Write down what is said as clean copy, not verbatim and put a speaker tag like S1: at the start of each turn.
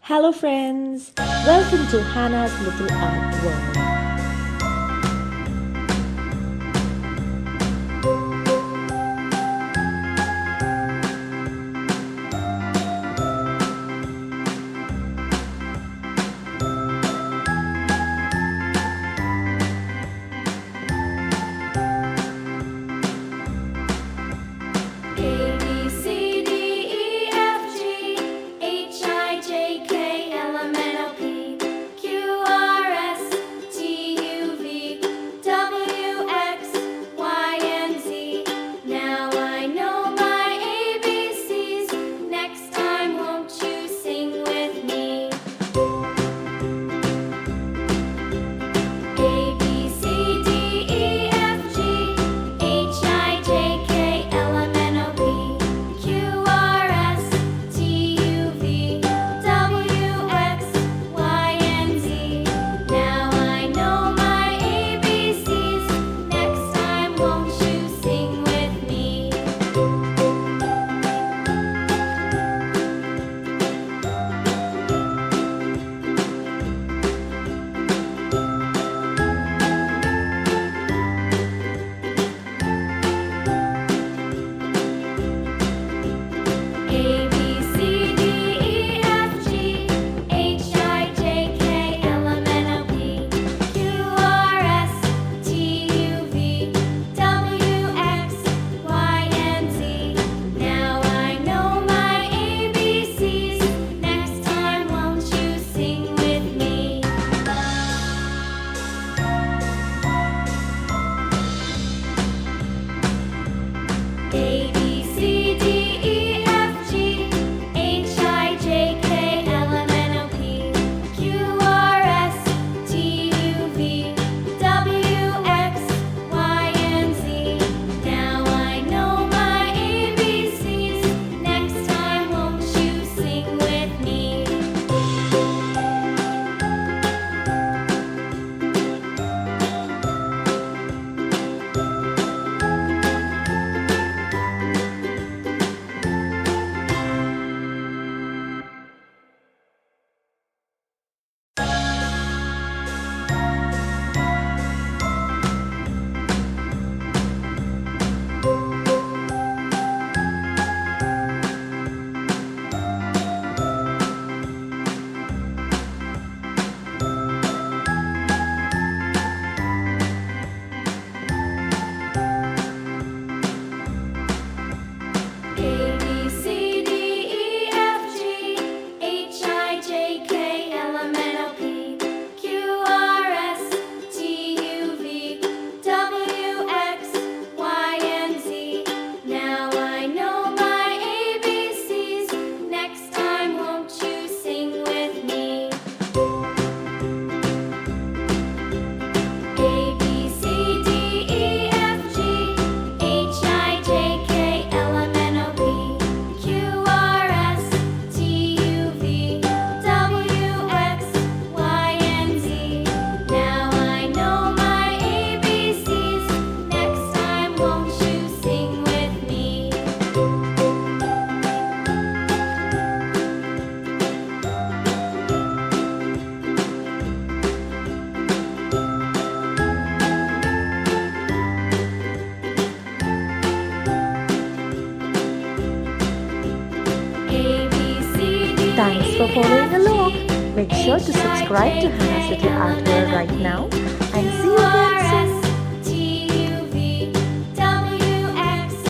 S1: Hello, friends. Welcome to Hannah's Little Art World.
S2: A B C D E F G H I J K L M N O P Q R S T U V W X Y and Z. Now I know my ABCs. Next time, won't you sing with me? A B C D E F G H I J K L M N O P Q R S T U V W X Y and Z. Now I know my ABCs. Next time, won't you sing with me? A B C D E F G H I J K L M N O P Q R S T U V W X Y and Z. Now I know my ABCs. Next time, won't you sing with me? A B C D E F G H I J K L M N O P Q R S T U V W X Y and Z. Now I know my ABCs. Next time, won't you sing with me? A B C D E F G H I J K L M N O P Q R S T U V W X Y and Z. Now I know my ABCs. Next time, won't you sing with me? A B C D E F G H I J K L M N O P Q R S T U V W X Y and Z. Now I know my ABCs. Next time, won't you sing with me? A B C D.
S1: Thanks for following along. Make sure to subscribe to Hannah's Little Art World right now